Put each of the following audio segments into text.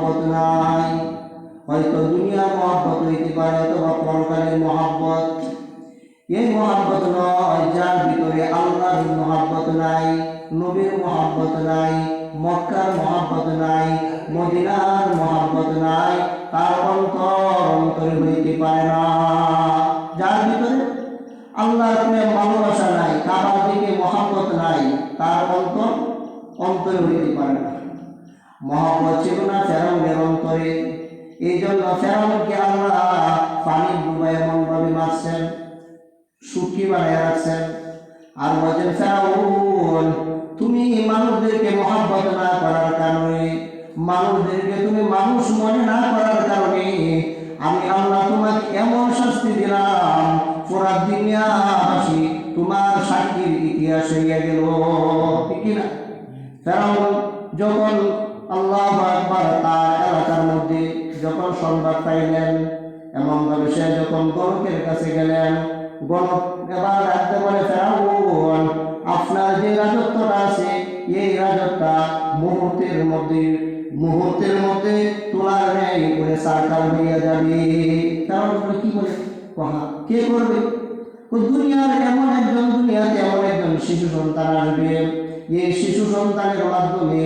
মহব্বত নাই। হয়তো দুনিয়ার মহব্বত হইতে পারে অথবা পরকালের মহব্বত। এই মহব্বত নয় যার ভিতরে আল্লাহর মহব্বত নাই, নবীর মহব্বত নাই, মক্কার মহব্বত নাই, মদিনার মহব্বত নাই, তার অন্তরে হইতে পারে না। যার ভিতরে আল্লাহর প্রেম ভালোবাসা নাই, কাবার দিকে মহব্বত নাই, তার অন্তরে হইতে পারে না। মহব্বত ছিল না ফেরাউনের অন্তরে, এই জন্য ফেরাউনকে আল্লাহ পানি ডুবাই এমন ভাবে মারছেন, সুখী বানায় রাখছেন। আর বলছেন, ফেরাউন তুমি মানুষদেরকে মহব্বত না করার কারণে, মানুষদেরকে তুমি মানুষ মনে না করার কারণে আমি আল্লাহ তোমাকে এমন শাস্তি দিলাম, পুরা দুনিয়াবাসী তোমার সাক্ষীর ইতিহাস হইয়া গেল। ঠিক না? ফেরাউন যখন আল্লাহু আকবার তার এলাকার মধ্যে যখন সংবাদ পাইলেন, এমনভাবে সে যখন গণকের কাছে গেলেন, গণক এবার রাখতে বলে, ফেরাউন আপনার যে রাজত্বটা আছে এই রাজত্বটা মুহূর্তের মধ্যে তোলার ন্যায় করে সারকার হইয়া যাবে। ফেরাউন কি বলে, কে করবে? দুনিয়াতে এমন একজন শিশু সন্তান আসবে, এই শিশু সন্তানের মাধ্যমে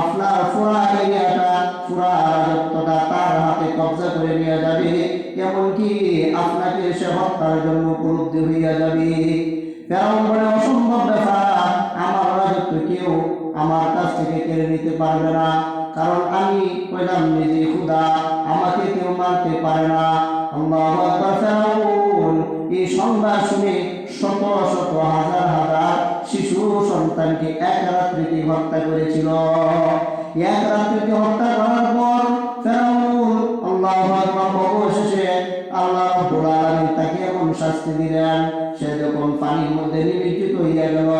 আপনার পুরা এরিয়াটা, পুরা রাজত্বটা তার হাতে কবজা করে নিয়ে যাবে, এমনকি আপনাকে সে হত্যার জন্য উপলব্ধি হইয়া যাবে। ফেরাউন বলে, অসম্ভব ব্যাপার, আমার রাজত্ব কেউ আমার কাছ থেকে কেড়ে নিতে পারবে না, কারণ আমি কইলাম নিজে খোদা, আমাকে কেউ মারতে পারে না। আল্লাহু আকবার। ফেরাউন এই সংবাদ শুনে শত শত হাজার হাজার শিশু সন্তানকে এক রাত্রিতে হত্যা করেছিল। এক রাত্রিতে হত্যা করার পর ফেরাউন আল্লাহু আকবার অবশেষে আল্লাহ রাব্বুল আলামিন তাকে এমন শাস্তি দিলেন, সে যখন পানির মধ্যে নিমজ্জিত হইয়া গেল,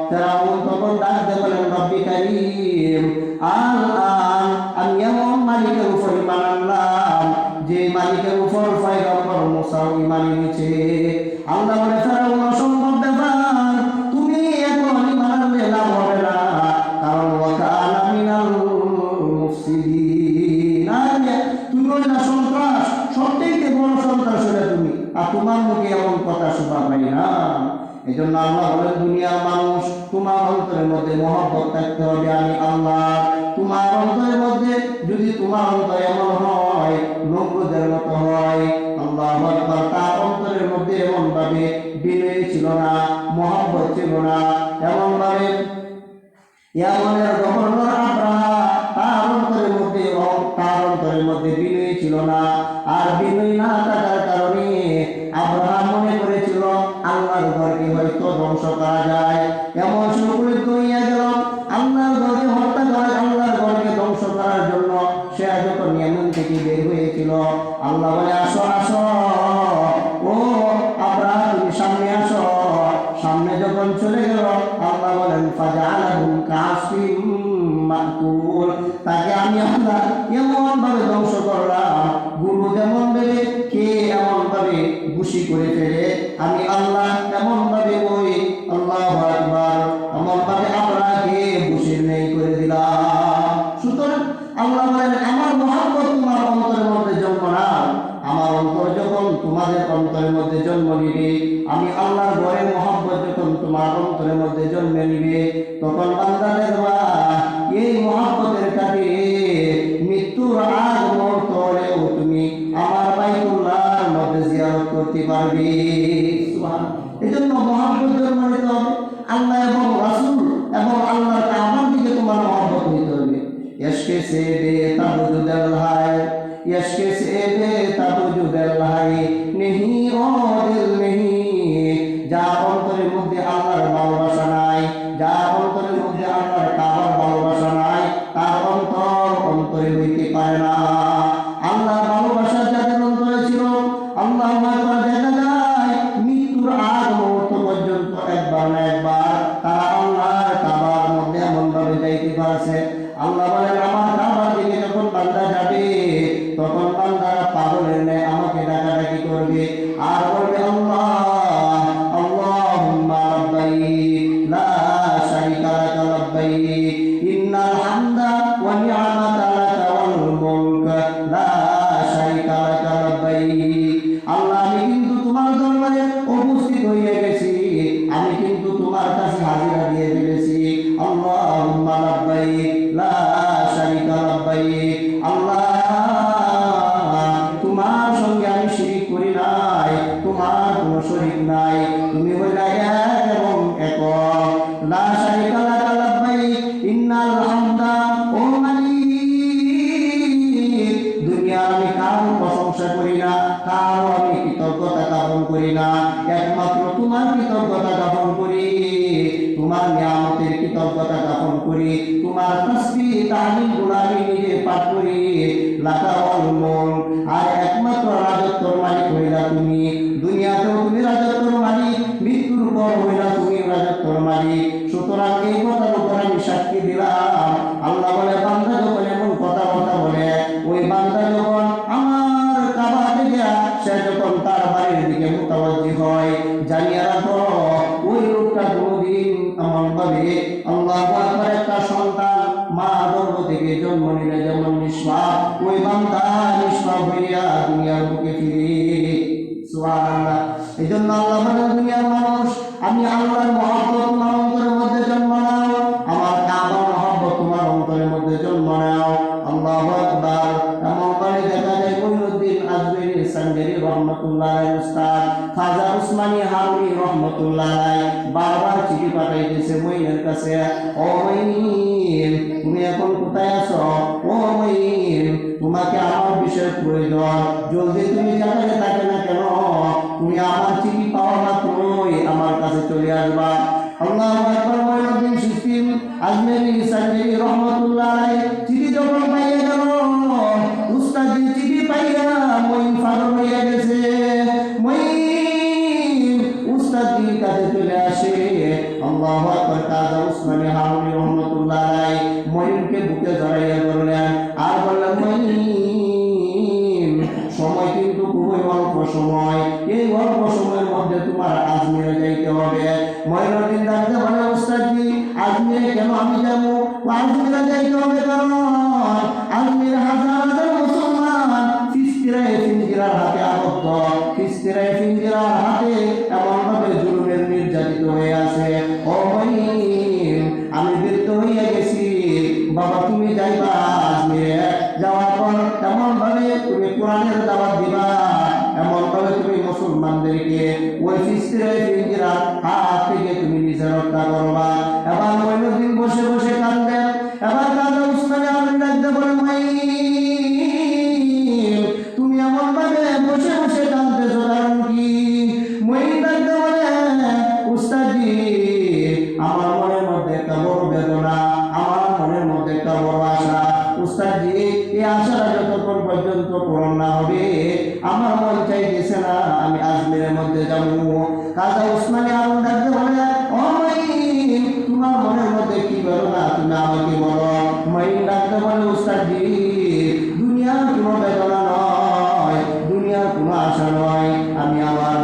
ফেরাউন তখন ডাকতে বলেন, রব্বি কারীম, আল-আন আমি এমন মালিকের উপর ঈমান আনলাম যে মালিকের উপর পয়গম্বর মুসাও ঈমান এনেছে। আল্লাহ বলে, ফেরাউন অসম্ভব ব্যাপার, তুমি এখন ঈমান আনলে লাভ হবে না, কারণ ওয়াকানা মিনাল মুফসিদিন, তুমি না সন্ত্রাস, সবথেকে বড় সন্ত্রাস হলে তুমি, আর তোমার মুখে এমন কথা শোভা পাই না। এই জন্য আল্লাহ বলেন, দুনিয়ার মানুষ তোমার অন্তরের মধ্যে মহব্বত থাকতে হবে আমি আল্লাহ। তোমার অন্তরের মধ্যে যদি তোমার অন্তর এমন হয়, নমরুদের মতো হয়, আল্লাহু আকবার, তার অন্তরের মধ্যে এমন ভাবে বিনয় ছিল না, মহব্বত ছিল না, এমন ভাবে ইয়ামানের গভর্নর আব্রাহা, তার অন্তরের মধ্যে বিনয় ছিল না। আর বিনয় না থাকার কারণে আব্রাহা মনে করেছিল আল্লাহর ঘরকে হয়তো ধ্বংস করা যায়, এমন সুপরিচিত হইয়া গেল আল্লাহর ঘরকে হত্যা করে, আল্লাহর ঘরকে ধ্বংস করার জন্য সে যখন ইয়ামান থেকে বের হয়েছিল, আল্লাহ বলে, আসো আসো, ও আব্রাহা তুমি সামনে আসো। সামনে যখন চলে গেল, আল্লাহ বলেন, ফাজআলাহুম কাসফিম মাকুল, তাকে আমি আল্লাহ এমন ভাবে ধ্বংস করলাম, গুরু যেমন ভাবে কে এমন ভাবে খুশি করে ফেলে, আমি আল্লাহ এমন ভাবে ওই আল্লাহু আকবার এমন ভাবে আব্রাহাকে খুশি নেই করে দিলাম। সুতরাং আল্লাহ বলেন, আমার মহব্বত তোমার অন্তরের মধ্যে জন্ম নাও, আমার অন্তর যখন তোমাদের অন্তরের মধ্যে জন্ম নিবে, আমি আল্লাহর ঘরের মহব্বত যখন তোমার অন্তরের মধ্যে জন্ম নিবে, তখন বান্দা দেখবা এই মহব্বতের খাতিরে মৃত্যুর আগ মুহূর্ত হলেও তুমি আমার বাইতুল্লাহর মধ্যে জিয়ারত করতে পারবে। সুবহানাল্লাহ। এই জন্য মহব্বত জন্ম নিতে হবে, আল্লাহ এবং রাসূল এবং আল্লাহর কাবার দিকে তোমার মহব্বত হইতে হবে। ইশকে সে বেতাবুদুল হায়, ইশকে সে বেতাবুদুল হায় নেহি ও দিল নেহি, যার অন্তরের মধ্যে আল্লাহর ভালোবাসা নাই, যার অন্তরের মধ্যে আল্লাহর কাবার ভালোবাসা নাই, তার অন্তরে হইতে পারে না। আল্লাহর ভালোবাসা যাদের অন্তরে ছিল, আল্লাহ দেখা যায় মৃত্যুর আগ মুহূর্ত পর্যন্ত একবার না একবার তারা আল্লাহর কাবার মধ্যে এমন ভাবে যাইতে পারছে। আল্লাহ বলেন, আমার কাবার দিকে যখন বান্দা যাবে, তখন বান্দারা পাগলের ন্যায় আমাকে ডাকাডাকি করবে আর বলবে, আল্লাহ আল্লাহুম্মা লাব্বাইক লা শারীকা লাক লাব্বাইক ইন্নাল হামদা ওয়া নি'মাতা লাকা ওয়াল মুলক মালিক আল্লাহ, তোমার সঙ্গে আমি শিরিক করি নাই, তোমার কোনো শরীক নাই, তুমি হইলা এক এবং একক, লা শারীকা লাকা লাব্বাইক ইন্নাল হামদা। ও মালিক, দুনিয়ার আমি কারো প্রশংসা করি না, কারো আমি কৃতজ্ঞতা জ্ঞাপন করি না, একমাত্র তোমার কৃতজ্ঞতা জ্ঞাপন করি, তোমার নিয়ামতের কৃতজ্ঞতা জ্ঞাপন করি, তোমার তাসবিহ তাহলিল গুনাহ আমি নিজে পাঠ করি। লাকা ওয়াল মুলক, আর একমাত্র রাজত্বর মালিক হইলা তুমি, দুনিয়াতেও তুমি রাজত্বর মালিক, মৃত্যুর পর হইলা তুমি রাজত্বর মালিক। সুতরাং এই কথার উপর আমি সাক্ষী দিলাম। আল্লাহ বলে বান্দা যখন এমন কথাবার্তা বলে, ওই বান্দা যখন আমার কাবা থেকে সে যখন তার বাড়ির দিকে মুতাওয়াজ্জি হয়, জানিয়ে রাখো ওই লোকটা কোনোদিন এমন ভাবে আল্লাহু আকবার একটা সন্তান মা গর্ভ থেকে জন্ম নিলে যেমন নিষ্পাপ, ওই বান্দা নিষ্পাপ হইয়া দুনিয়ার বুকে ফিরে। সুবহানাল্লাহ। এই জন্য আল্লাহ বলেন, দুনিয়ার মানুষ, আমি আল্লাহর মহব্বত তোমার অন্তরের মধ্যে জন্ম নাও, আমার কাবার মহব্বত তোমার অন্তরের মধ্যে জন্ম নাও। আল্লাহু আকবার। এমন করে দেখা যায় মঈনুদ্দিন আজমেরী সানজারি রহমাতুল্লাহ আলাইহি, উস্তাদ খাজা উসমানী হারুনি রহমাতুল্লাহ আলাইহি বারবার চিঠি পাঠাইতেছে মঈনের কাছে, ও মঈন তুমি এখন কোথায় আছো? ও মঈন তোমাকে আমার বিশেষ প্রয়োজন, জলদি তুমি যেখানে থাকে না কেন তুমি আমার চিঠি পাওয়া মাত্রই আমার কাছে চলে আসবা। আল্লাহু আকবার। মঈনুদ্দিন চিশতি আজমেরী সানজারি রহমাতুল্লাহ আলাইহি চিঠি যখন পাইয়া গেল, উস্তাদের চিঠি পাইয়া মঈন ফারুক হইয়া গেছে। মঈন উস্তাদের কাছে চলে আসে। আল্লাহু আকবার। খাজা উসমানী হারুনি রহমাতুল্লাহ আলাইহি মঈনকে বুকে জড়াইয়া ধরলেন আর বললেন, মঈন সময় কিন্তু খুবই অল্প সময়, এই অল্প সময়ের মধ্যে তোমার আজমিরে যাইতে হবে। মঈনুদ্দিন ডাকতে বলে, উস্তাদজি আজমিরে কেন আমি যাবো? আজমিরে যাইতে হবে কারণ আজমিরে হাজার হাজার মুসলমান ফিস্তিরায়ে ফিঞ্জিরার হাতে আবদ্ধ, ফিস্তিরায়ে ফিঞ্জিরার হাতে এমন ভাবে জুলুমের নির্যাতিত হয়ে আছে। ও মঈন আমি বৃদ্ধ হইয়া গেছি, বাবা তুমি যাইবা আজমিরে, যাওয়ার পর এমন ভাবে তুমি কোরআনের দাওয়াত দিবা, এমন ভাবে তুমি মুসলমানদেরকে ওই ফিস্তিরায়ে ফিঞ্জিরার হাত থেকে তুমি নিজে রক্ষা করবা। এবার মঈনুদ্দিন বসে বসে কাঁদেন। এবার খাজা উসমানী হারুনি ডাকতে বলে, মঈন তুমি এমন ভাবে বসে বসে কাঁদতেছো কারণ কি? মঈন ডাকতে বলে, উস্তাদজি আমার মনের মধ্যে একটা বড় বেদনা, আমার মনের মধ্যে একটা বড় আশা। উস্তাদজি এই আশাটা যতক্ষণ পর্যন্ত পূরণ না হবে আমার মন চাইতেছে না আমি আজমিরের মধ্যে যাবো। খাজা উসমানী হারুনি ডাকতে বলে, ও মঈন তোমার মনের মধ্যে কি বেদনা তুমি আমাকে বলো। মঈন ডাকতে বলে, উস্তাদজি দুনিয়ার কোনো বেদনা নয়, দুনিয়ার কোনো আশা নয়, আমি আমার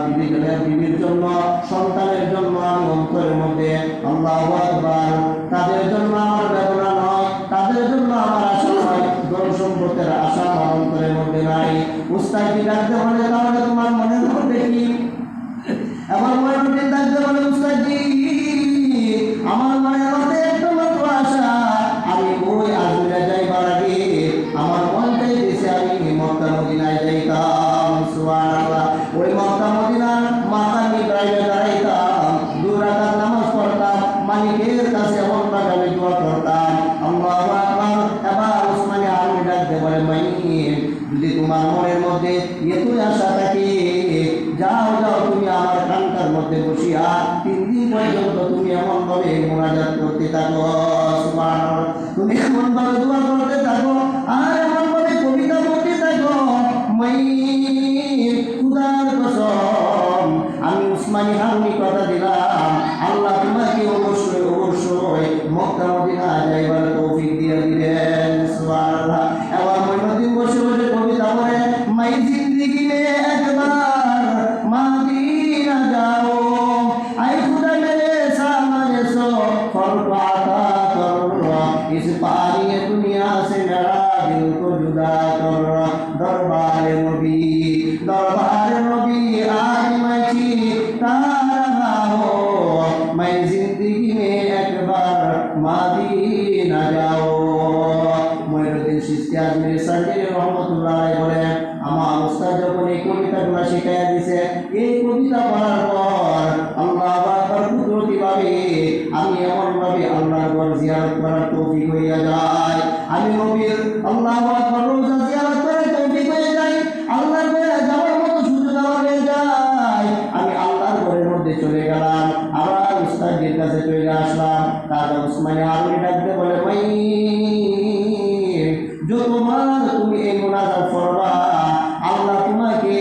বিবির জন্য সন্তানের জন্য আমি অন্তরের মধ্যে আল্লাহু আকবার, তাদের জন্য আমার বেদনা নয়, তাদের জন্য আমার আশা নয়, ধন সম্পদের আশা আমার অন্তরের মধ্যে নাই। উস্তাদজি ডাকতে বলে, তাহলে তোমার মনের মধ্যে কি? এবার মঈনুদ্দিন ডাকতে বলে, উস্তাদজি আমার মনের মধ্যে একটা মাত্র আশা, আমি ওই আজমিরে যাইবার আগে আমার মন চাইতেছে আমি মক্কা মদিনায় যাইতাম। সুবহানাল্লাহ। ওই মক্কা মদিনার মাকাম ইব্রাহিমে দাঁড়াইতাম, 2 রাকাত নামাজ পড়তাম, মালিকের কাছে এমন ভাবে আমি দোয়া করতাম। আল্লাহু আকবার। এবার উসমানী হারুনি ডাকতে বলে, মঈন যদি তোমার মনের মধ্যে এতই আশা থাকে, যাও যাও তুমি আমার কানটার মধ্যে বসিয়া 3 দিন পর্যন্ত তুমি এমন ভাবে মুনাজাত করতে থাকো। সুবহানাল্লাহ। তুমি এমন ভাবে দোয়া করতে থাকো আর এমন ভাবে কবিতা বলতে থাকো। মঈন খুদার কসম আমি উসমানী হারুনি কথা দিলাম, আল্লাহ তোমাকে অবশ্যই অবশ্যই মক্কা মদিনা যাইবার তৌফিক দিয়ে দিবেন। সুবহানাল্লাহ। এবার মঈনুদ্দিন বসে বসে কবিতা বলে, মাই জিন্দেগি মে একবার মদিনা যাও, আই খুদা মেরে সামনে সো ফরক আতা করো, इस पारी दुनिया से मेरा আজমির সাহেব রহমতুল্লাহ আলাইহি বলেন, আমার উস্তাদ যখন এই কবিতাগুলো শিখাইয়া দিছে, এই কবিতা পড়ার পর আল্লাহ আকবার কুদরতি ভাবে আমি এমনভাবে আল্লাহর ঘর জিয়ারত করার তৌফিক হইয়া যায়। আমি নবীর আল্লাহু আকবার রোজা জিয়ারত করার তৌফিক হয়ে যায়। আল্লাহর ঘরে যাওয়ার মতো সুযোগ আমার হয়ে যায়। আমি আল্লাহর ঘরের মধ্যে চলে গেলাম, আবার উস্তাদের কাছে চলে আসলাম। তারপর উসমানী আরবি ডাকতে বলে, ভাই যতবার তুমি এই মুনাজাত করবা আল্লাহ তোমাকে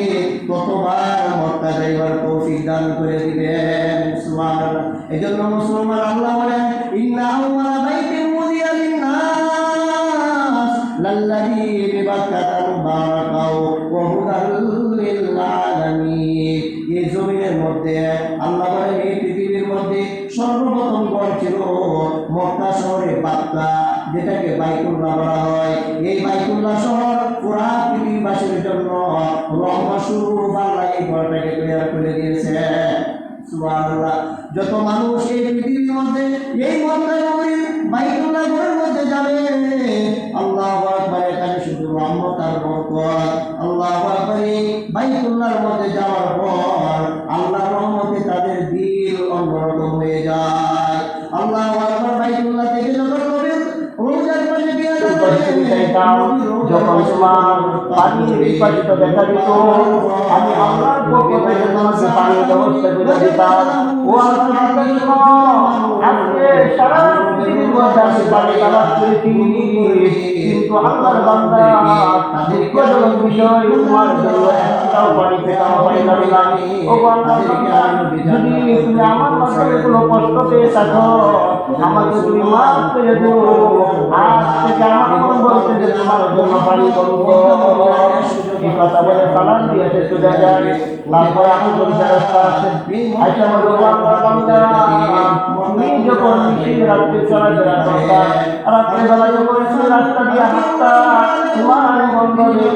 ততবার মক্কা যাইবার তৌফিক দান করে দিবেন। সুবহানাল্লাহ। এজন্য মুসলমান আল্লাহ বলেন, ইন্না আউওয়ালা বাইতিন উযিয়া লিন-নাস লাল্লাযী বিবাক্কাতা মুবারাকাও ওয়া হুদাল লিল আলামিন। এই জমিনের মধ্যে আল্লাহ বলেন, এই পৃথিবীর মধ্যে সর্বপ্রথম ঘর ছিল মক্কা শহরে বাক্কা, যেটাকে বাইতুল্লাহ বলা হয়। এই বাইতুল্লাহ শহর পুরা পৃথিবীবাসীর জন্য রহমস্বরূপ আল্লাহ এই ঘরটাকে তৈরি করে দিয়েছে। সুবহানাল্লাহ। যত মানুষ এই পৃথিবীর মধ্যে এই মক্কা নগরীর বাইতুল্লাহ ঘরের মধ্যে যাবে, আল্লাহু আকবার, এখানে শুধু রহমত আর বরকত। আল্লাহু আকবার, এই বাইতুল্লাহর মধ্যে যাওয়ার পর আল্লাহর রহমতে তাদের দিল অন্যরকম হয়ে যায়। আল্লাহু আকবার। বাইতুল্লাহ থেকে যখন নবীর রোজার পাশে গিয়ে যখন তোমার পানির বিপাশিত দেখা দিত, আমি আল্লাহর পক্ষ থেকে তোমাকে পানির ব্যবস্থা করে দিতাম। ও আজকে সারা পৃথিবীর মধ্যে আমি পানি তালাশ করেছি, কিন্তু আল্লাহর বান্দা দুঃখজনক বিষয়, তোমার জন্য একটাও পানি পেতাম পাইলাম না। ও আল্লাহর বান্দা, যদি তুমি আমার মাধ্যমে কোনো কষ্ট পেয়ে থাকো, আমাকে তুমি মাফ করে দিও। আজ থেকে আমার মন বলছে যে তোমার জন্য পানি করবো। এই কথা বলে সালাম দিয়েছে চলে যায়। তারপরে আমি বলতে রাস্তা আছে আচ্ছা বলবো, আল্লাহর বান্দা, তুমি যখন নিশির রাত্রে চলাফেরা করতা, রাত্রেবেলা যখন তুমি রাস্তা দিয়ে হাঁটতা, তোমার বন্ধনে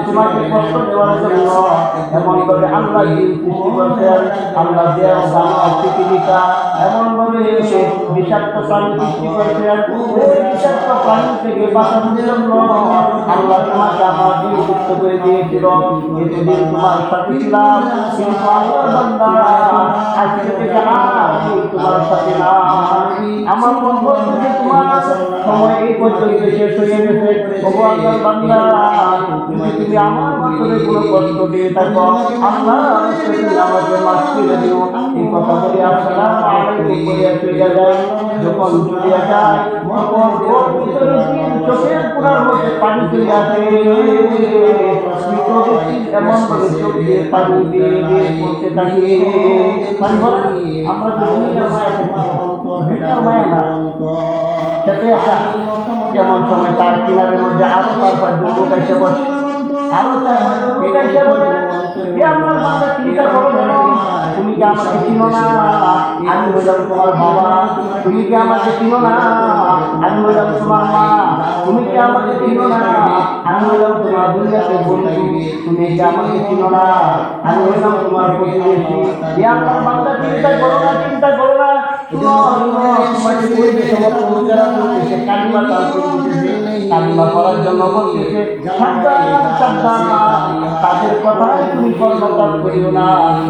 তোমাকে কষ্ট দেওয়ার জন্য এমন ভাবে আল্লাহ সৃষ্টি করছেন। আল্লাহ পৃথিবীটা এমন ভাবে বিষাক্ত প্রাণী সৃষ্টি করছেন। ওই বিষাক্ত প্রাণী থেকে বাঁচানোর জন্য আল্লাহ তোমাকে আমার দিন যুক্ত করে দিয়েছিল। এতদিন তোমার সাথে ছিলাম, কিন্তু আল্লাহর বান্দা আজকে থেকে আমি তোমার সাথে না। আমার মন বলছে তোমার সময় এই পর্যন্ত শেষ হয়ে গেছে। ওগো আল্লাহর বান্দা, তুমি আমার মাধ্যমে কোনো কষ্ট দিয়ে থাকো, আল্লাহ তুমি আমাকে মাফ করে দিও। এই কথা বলে আসসালামু আলাইকুম বলে চলে যায়। যখন চলে যায় তখন ওর ভিতরে চোখের কোণার মধ্যে পানি চলে আসে। এমন ভাবে চোখ দিয়ে পানি দিয়ে পড়তে থাকে। আমরা যেমন সময় তার কিনারের মধ্যে আরো তার লোক এসে বসে, আরো তার লোক এসে বলে, আমার বাবা চিন্তা করো যেন, তুমি কি আমাকে চিনো না? আমি হইলাম তোমার বাবা। তুমি কি আমাকে চিনো না? আমি হইলাম তোমার মা। তুমি কি আমাকে চিনো না? আমি হইলাম তোমার দুনিয়াতে বন্ধু। তুমি কি আমাকে চিনো না? আমি হইলাম তোমার প্রতিবেশী। আমার বাবা চিন্তা করো না, চিন্তা করো না। কালিমা করার জন্য বলতেছে, তাদের কথায় তুমি কর্মকার করিও না।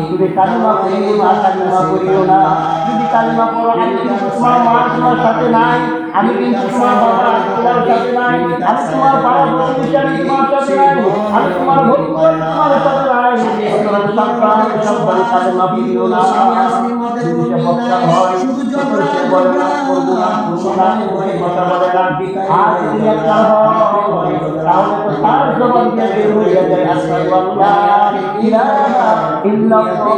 তুমি কালিমা করিও না, কালিমা করিও না। যদি কালিমা করো, আমি কিন্তু তোমার মা তোমার সাথে নাই, আমি কিন্তু তোমার বাবা তোমার সাথে নাই, আমি তোমার বাবা প্রতিবেশী আমি তোমার সাথে নাই, আমি তোমার বন্ধু তোমার সাথে নাই। সন্তান কালিমা করিও না। যদি সে বক্তা হয়, সে বলে না, করবো না, করবো না, কথা বলে না। আর যদি একটা হয়, তাহলে তো তার জবান দিয়ে বের হয়ে যায়, আশহাদু আল্লা ইলাহা ইল্লাল্লাহ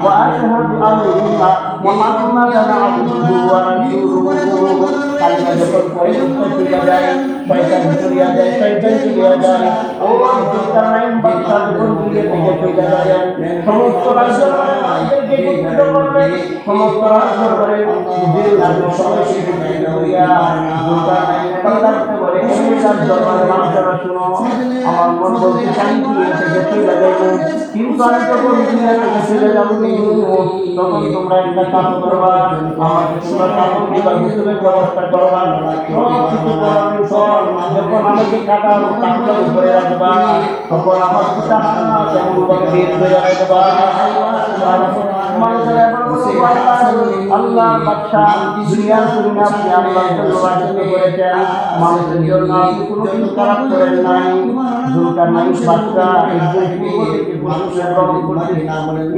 ওয়া আশহাদু আন্না মুহাম্মাদান আবদুহু ওয়া রাসূলুহু। কালিমা যখন পড়ে চলে যায়, শয়তান চলে যায়, শয়তান চলে যায়। ও দুষ্টানাইম বাদশা যখন দুনিয়া থেকে চলে যাবেন সমস্ত রাজ্যের মানুষদেরকে একত্রিত করবেন সমস্ত রাজ্যের করে যে রাজ্য সবাইকে একত্রিত করিয়া দুর্গানাইনকে বলে এই রাজ্যের মানুষেরা শুনো আমার মন বলতে চাই থেকে চলে যাবেন কিন্তু আমি যখন দুনিয়া থেকে চলে যাবো তখন তোমরা একটা কাজ করবা আমাকে তোমরা কাপড় দিবা গোসলের ব্যবস্থা করবা সব কিছু করানোর পর যখন আমাকে কাটার কাপড়ের উপরে রাখবা তখন আমার পিতা তেমন করে বের হয়ে রাখবা মানুষেরা এবার বলবো আল্লাহ বাদশাহ দুনিয়ার জন্য আপনি আল্লাহর জন্য রাজত্ব করেছেন মানুষের জন্য আপনি কোনো কিছু খারাপ করেন নাই দুর্গানাইন বাদশাহ একজন পূর্ব থেকে পশ্চিমে ভ্রমণ করতেছে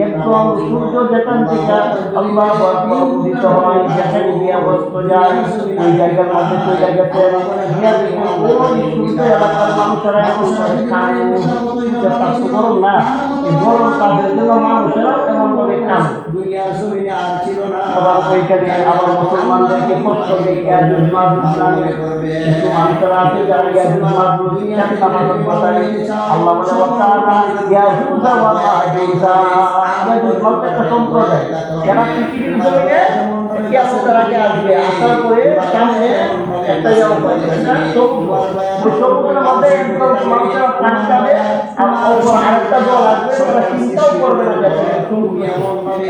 একদম সূর্য যেখান থেকে আল্লাহ আকবার উদিত হয় যেখানে গিয়ে অস্ত যায় ওই জায়গার মধ্যে চলে গেছেন ওই সূর্য এলাকার মানুষেরা এখন গরম না এই গরম তাদের জন্য মানুষেরা এমন ভাবে খান আবার ওইখানে আবার মুসলমানদেরকে কষ্ট দিয়ে ইয়াজুজ মাজুজ নামে কিছু মানুষেরা আছে যারা ইয়াজুজ মাজুজ ইত্যাদি নামাজ পড়ে আল্লাহ বলে ওয়াকানা ইয়াজুজ ওয়া মাজুজ ইয়াজুজ মাজুজ একটা সম্প্রদায় যারা পৃথিবীর জমিনে কিয়ামতের আগে আসবে আসার পরে সামনে একটা জায়গা পাবে ওই সমুদ্রের মধ্যে একদম মানুষেরা প্রাণ যাবে আর আরেকটা দল আসবে তারা চিন্তাও করবে না যে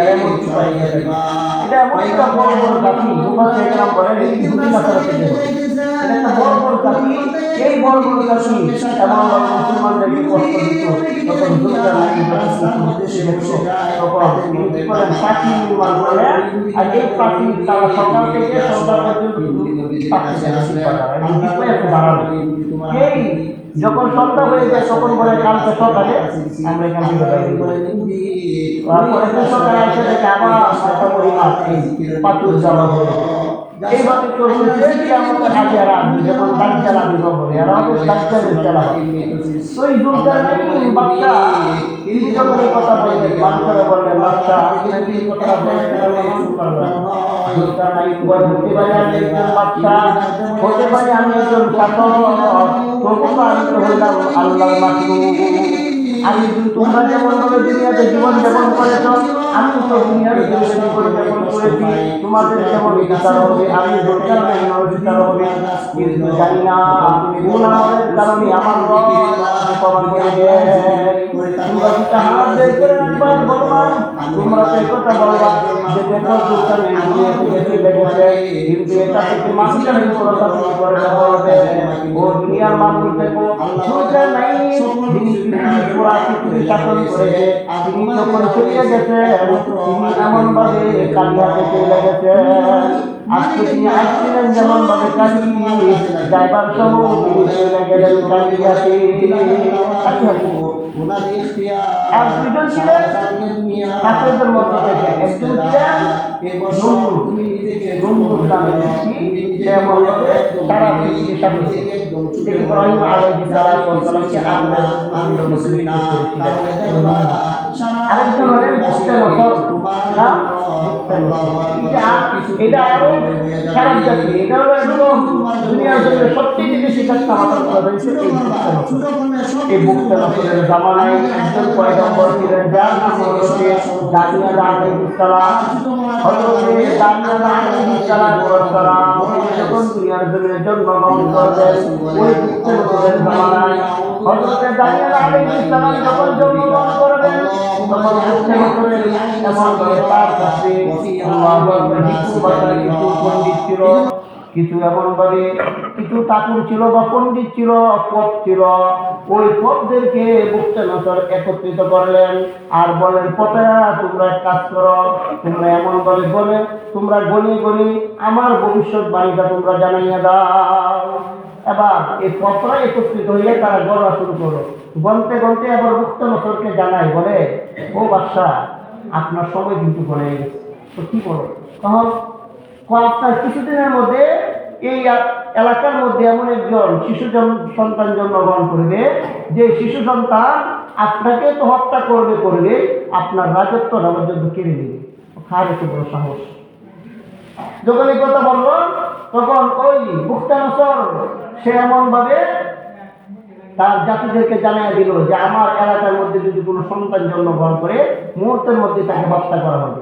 এটা এমন একটা বড় বড় জাতি মুফাসসিররা বলেন এই ইহুদি নাসারা থেকে এটা একটা বড় বড় জাতি এই বড় বড় জাতি এমন মুসলমানদেরকে কষ্ট দিত তখন দুর্গানাইন তখন তিনি কি করেন পাখি নির্মাণ করেন আর এই পাখি তারা সকাল থেকে সন্ধ্যা পর্যন্ত এই যখন সন্ধ্যা হয়ে যায় তখন বলে কালকে সকালে আমরা এখান থেকে সকালে এসে দেখে আবার একটা পরিমাণ পাথর জমা করে এইভাবে চলতেছে কি আমাদের হাজিরা আসবে যেমন দাজ্জাল আবির্ভাব হবে আর আমাদের দাজ্জালের খেলা হবে তো এই দুর্গানাইন বাচ্চা তিনি যখন এই কথা বললেন মানুষেরা বললেন বাচ্চা এই কথাটা দুর্গানাইন বলে হতে পারে আমি একজন বাচ্চা হতে পারে আমি একজন শাসক তবু আমি তো হইলাম আল্লাহর মাখলুক আমি তোমরা যেমন ভাবে দুনিয়াতে জীবন যাপন করেছ আমি তো দুনিয়ার জীবন যাপন করেছি তোমাদের যেমন বিচার হবে আমি দুর্গানাইনের বিচার হবে কিন্তু জানি না কোন আমাদের কারণে আমার প্রমাণ করে তোমরা কি হাত বের করে রাখবার বলবান তোমরা তো কথা বলবা যে দেখো দুর্গানাইন দুনিয়া থেকে চলে গেছে কিন্তু এটা থেকে মানুষের কথা করে বলবে ও দুনিয়ার মানুষ দেখো দুর্গানাইন পৃথিবী শাসন করেছে তিনি যখন চলে গেছে তিনি এমন ভাবে কালিয়াতে চলে গেছে আজকে তিনি আসছিলেন যেমন ভাবে কালি যাইবার সময় তিনি চলে গেলেন কালিয়াতে আর দুজন ছিলেন কাফেরদের মধ্যে থেকে একজন ছিলেন নমরুদ নামে যেমন ভাবে সারা পৃথিবী শাসন ইব্রাহিম আলাইহিস সালামকে আমরা মুসলিম আরেকজন হলেন এটা আরো খারাপ জাতি এটা হলো একদম দুনিয়ার জন্য সবচেয়ে বেশি কাজটা আমাদের করা হয়েছে এই মুক্তানসরের জামানায় একজন পয়গম্বর ছিলেন যার নাম হচ্ছে দানিয়েল আলাইহিস সালাম হযরত দানিয়েল আলাইহিস সালাম যখন দুনিয়ার জন্য জন্মগ্রহণ করলেন ওই মুক্তানসরের জামানায় হযরত দানিয়েল আলাইহিস সালাম যখন জন্মগ্রহণ করবেন তখন মুক্তানসরের এমন করে তার কাছে আল্লাহু আকবার কিছু পণ্ডিত ছিল কিছু এমন ভাবে কিছু ঠাকুর ছিল বা পণ্ডিত ছিল পথ ছিল ওই পথদেরকে মুক্তানসর একত্রিত করলেন আর বলেন পথেরা তোমরা কাজ করো তোমরা এমন ভাবে বলে তোমরা গণে গণে আমার ভবিষ্যৎবাণীটা তোমরা জানাইয়া দাও এবার এই পথরা একত্রিত হইলে তারা গড়া শুরু করো গনতে গনতে এবার মুক্তানসরকে জানাই বলে ও বাদশা আপনার সময় কিন্তু বলে গেছে তো কি বলো তখন আপনার কিছুদিনের মধ্যে এই এলাকার মধ্যে এমন একজন শিশু সন্তান জন্মগ্রহণ করবে যে শিশু সন্তান আপনাকে তো হত্যা করবে আপনার রাজত্ব রাজত্ব কেড়ে নেবে কার এত বড় সাহস যখন এই কথা বলল তখন ওই মুক্তানসর সে এমন ভাবে তার জাতিদেরকে জানিয়ে দিল যে আমার এলাকার মধ্যে যদি কোনো সন্তান জন্মগ্রহণ করে মুহূর্তের মধ্যে তাকে হত্যা করা হবে।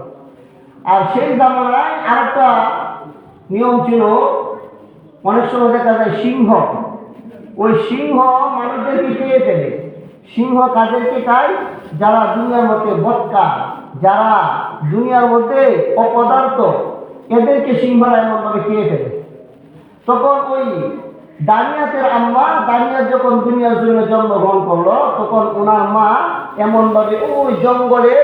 আর সেই জামানায় আরেকটা নিয়ম ছিল, অনেক সময় দেখা যায় সিংহ, ওই সিংহ মানুষদেরকে খেয়ে ফেলে। সিংহ কাদেরকে খায়? যারা দুনিয়ার মধ্যে বদকা, যারা দুনিয়ার মধ্যে অপদার্থ, এদেরকে সিংহরা এমনভাবে খেয়ে ফেলে। তখন ওই দানিয়াতের আম্মা, দানিয়াত যখন দুনিয়ার জন্য জন্মগ্রহণ করলো, তখন ওনার মা এমনভাবে ওই জঙ্গলে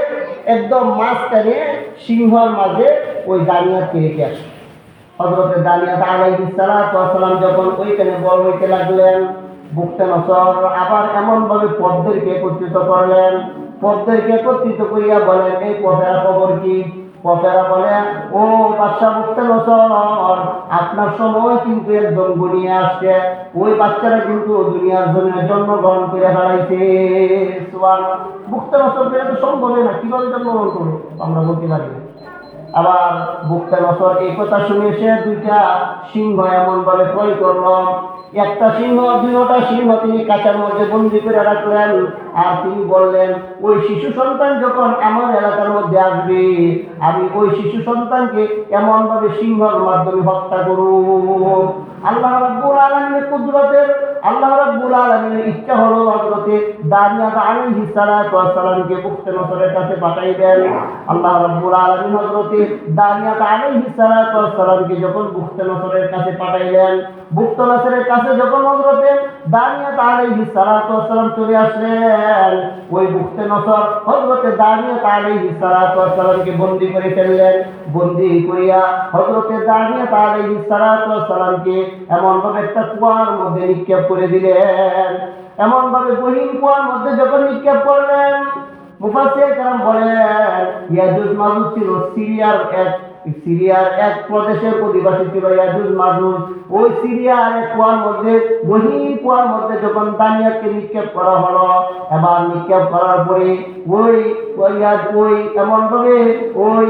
একদম মাঝখানে সিংহর মাঝে ওই দানিয়াতকে রেখে আসে। হযরত দানিয়াত আলাইহিস সালাতু ওয়াস সালাম যখন ওইখানে বড় হইতে লাগলেন, বুকতে নসর আবার এমনভাবে পদ্মদেরকে একত্রিত করলেন। পদ্মদেরকে একত্রিত করিয়া বলেন, এই পদের খবর কি? পদেরা বলে, ও বাদশা বুকতে নসর, আপনার সময় কিন্তু একদম ঘনিয়ে আসছে। ওই বাচ্চারা কিন্তু দুনিয়ার জন্য জন্মগ্রহণ করে ফেলাইছে। সুবহানাল্লাহ। বুকতে নসর তো সম্ভব না, কিভাবে জন্মগ্রহণ করবো আমরা বলতে পারি না। আবার বুকতে নসর এই কথা শুনে সে দুইটা সিংহ এমন ভাবে ক্রয় করল, একটা সিংহ দুইটা সিংহ তিনি কাঁচার মধ্যে বন্দি করে রাখলেন। আর তিনি বললেন, ওই শিশু সন্তান যখন আমার এলাকার মধ্যে আসবে, আমি ওই শিশু সন্তানকে এমন ভাবে সিংহর মাধ্যমে হত্যা করব। আল্লাহ রাব্বুল আলামিনের কুদরতের, আল্লাহ রাব্বুল আলামিনের ইচ্ছা হলো হযরতে দানিয়াত আলাইহিস সালাতু ওয়াস সালামকে বুকতে নসরের কাছে পাঠাইবেন। আল্লাহ রাব্বুল আলামিন হযরতে দানিয়াত আলাইহিস সালাতু ওয়াস সালামকে যখন বুকতে নসরের কাছে পাঠাইলেন, বুকতে নসরের কাছে যখন হযরতে দানিয়াত আলাইহিস সালাতু ওয়াস সালাম চলে আসলেন, ওই বুকতে নসর হযরতে দানিয়াত আলাইহিস সালাতু ওয়াস সালামকে বন্দী করে ফেললেন। বন্দী করিয়া হযরতে দানিয়াত আলাইহিস সালাতু ওয়াস সালামকে এমনভাবে একটা কুয়ার মধ্যে নিক্ষেপ করে দিলেন। এমনভাবে গহীন কুয়ার মধ্যে যখন নিক্ষেপ করলেন, মুফাসসির কেরাম বলেন, ইয়াজুজ মাজুজ ছিল সিরিয়ার এক প্রদেশের অধিবাসী ছিল ইয়াজুজ মাজুজ। ওই সিরিয়ার এক কুয়ার মধ্যে, গহীন কুয়ার মধ্যে যখন দানিয়াতকে নিক্ষেপ করা হলো, এবার নিক্ষেপ করার পরে ওই এমনভাবে ওই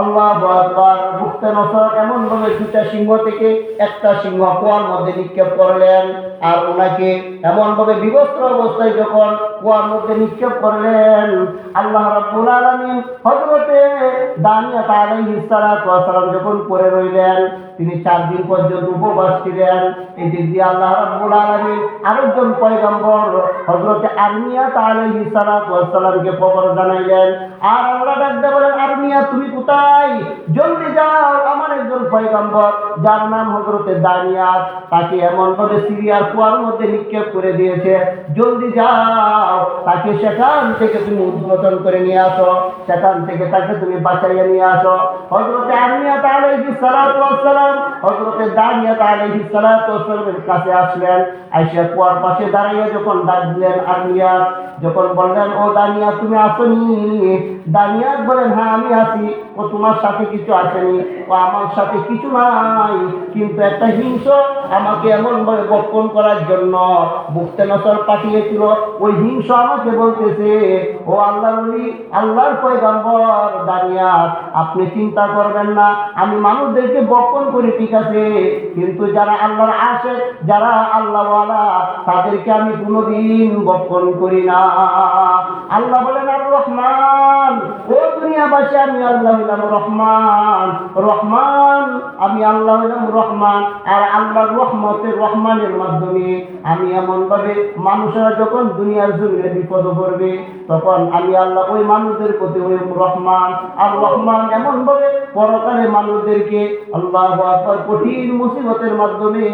আল্লাহু আকবার, বুকতে নসর এমনভাবে দুটা সিংহ থেকে একটা সিংহ কুয়ার মধ্যে নিক্ষেপ করলেন। আর ওনাকে এমনভাবে বিবস্ত্র অবস্থায় যখন কুয়ার মধ্যে নিক্ষেপ করলেন, আল্লাহ রাব্বুল আলামিন হযরতে দানিয়াত আলাইহিস সালাতু ওয়াস সালাম যখন পড়ে রইলেন, তিনি 4 দিন পর্যন্ত উপবাস ছিলেন। এই দিক দিয়ে আল্লাহ রাব্বুল আলামিন আরেকজন পয়গম্বর হযরতে আরমিয়াত আলাইহিস সালাতু ওয়াস সালামকে খবর জানাইলেন। আর আল্লাহ ডাকতে বলেন, আরমিয়া তুমি কোথায়? জলদি যাও, আমার একজন পয়গম্বর যার নাম হযরতে দানিয়াত, তাকে এমনভাবে সিরিয়ার কুয়ার মধ্যে নিক্ষেপ করে দিয়েছে, জলদি যাও, তাকে সেখান থেকে তুমি উদ্বোধন করে নিয়ে আসো, সেখান থেকে তাকে তুমি বাঁচাইয়া নিয়ে আসো। হযরতে আরমিয়াত আলাইহিস সালাতু ওয়াস সালাম হযরতে দানিয়াত আলাইহিস সালাতু ওয়াস সালামের কাছে আসলেন। আয়েশা কুয়ার পাশে দাঁড়িয়ে যখন ডাক দিলেন আরমিয়াত, যখন বললেন, ও দানিয়াত তুমি আসনি? দানিয়াত বলেন, হ্যাঁ আমি আছি। ও তোমার সাথে কিছু আসেনি? ও আমার সাথে কিছু নাই, কিন্তু একটা হিংস আমাকে এমনভাবে গোপন করার জন্য বুকতে নসর পাঠিয়েছিল। ওই হিংস আমাকে বলতেছে, ও আল্লাহর ওলি, আল্লাহর পয়গম্বর দানিয়াত, আপনি চিন্তা করবেন না, আমি মানুষদেরকে গোপন করি ঠিক আছে, কিন্তু যারা আল্লাহর আশিক, যারা আল্লাহওয়ালা, তাদেরকে আমি কোনোদিন গোপন করি না। আল্লাহ বলেন, আর রহমান, ও দুনিয়াবাসী, আমি আল্লাহ হইলাম রহমান। রহমান, আমি আল্লাহ হইলাম রহমান। আর আল্লাহর রহমতের, রহমানের মাধ্যমে আমি এমনভাবে মানুষেরা যখন দুনিয়ার জমিনে বিপদ পড়বে, তখন আমি আল্লাহ ওই মানুষদের প্রতি ওই রহমান। আর রহমান এমনভাবে পরকালে মানুষদেরকে আল্লাহু আকবার কঠিন মুসিবতের মাধ্যমে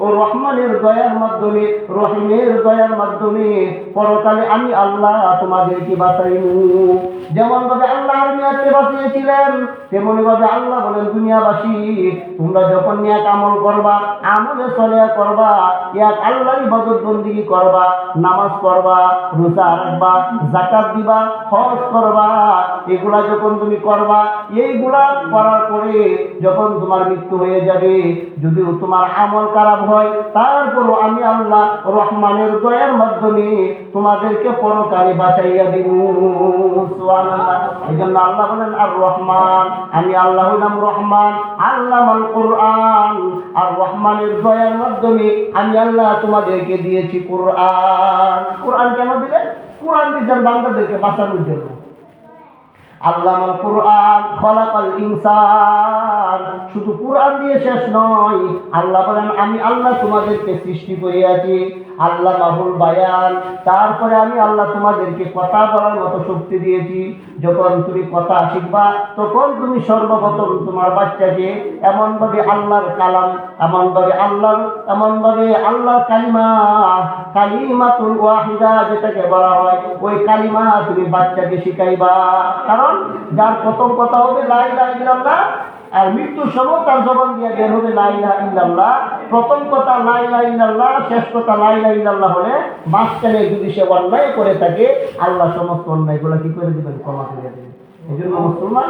ও রহমানের দয়ার মাধ্যমে, রহিমের দয়ার মাধ্যমে পরকালে আমি আল্লাহ তোমাদেরকে বাঁচাইব। যেমন ভাবে আল্লাহ আরমিয়াতকে বাঁচিয়েছিলেন, তেমনি ভাবে আল্লাহ বলেন, দুনিয়াবাসী তোমরা যখন নেক আমল করবা, আমলে সলেহ করবা, এক আল্লাহর ইবাদত বন্দেগী করবা, নামাজ পড়বা, রোজা রাখবা, যাকাত দিবা, হজ করবা, এগুলা যখন তুমি করবা, এইগুলা করার পরে যখন তোমার মৃত্যু হয়ে যাবে, যদিও তোমার আমল খারাপ হয়, তারপরও আমি আল্লাহ রহমানের দয়ার মাধ্যমে তোমাদেরকে পরকালে বাঁচাইয়া দিব। সুবহানাল্লাহ। এই জন্য আল্লাহ বলেন, আর রহমান, রহমান, আমি আল্লাহ হইলাম রহমান, আল্লামাল কোরআন। আর রহমানের দয়ার মাধ্যমে আমি আল্লাহ তোমাদেরকে দিয়েছি কোরআন। কোরআন কেন দিলেন? কোরআন দিয়েছেন বান্দাদেরকে বাঁচানোর জন্য। আল্লামাল কোরআন খলাকাল ইনসান। শুধু কোরআন দিয়ে শেষ নয়, আল্লাহ বলেন আমি আল্লাহ তোমাদেরকে সৃষ্টি করিয়াছি। আল্লাহ মাহুল বায়ান, তারপরে আমি আল্লাহ তোমাদেরকে কথা বলার মতো শক্তি দিয়েছি। যখন তুমি কথা শিখবা তখন তুমি সর্বপ্রথম তোমার বাচ্চাকে এমনভাবে আল্লাহর কালাম, এমনভাবে আল্লাহর কালিমা, কালিমাতুল ওয়াহিদা যেটাকে বলা হয়, ওই কালিমা তুমি বাচ্চাকে শিখাইবা। কারণ যার প্রথম কথা হবে লা ইলাহা ইল্লাল্লাহ, আর মৃত্যুর সময় তার জবান দিয়ে বের হবে লা ইলাহা ইল্লাল্লাহ। প্রথম কথা লা ইলাহা ইল্লাল্লাহ, শেষ কথা লা ইলাহা ইল্লাল্লাহ হলে মাঝখানে যদি সে অন্যায় করে থাকে, আল্লাহ সমস্ত অন্যায়গুলো কি করে দিবেন? ক্ষমা করে দিবেন। এই জন্য মুসলমান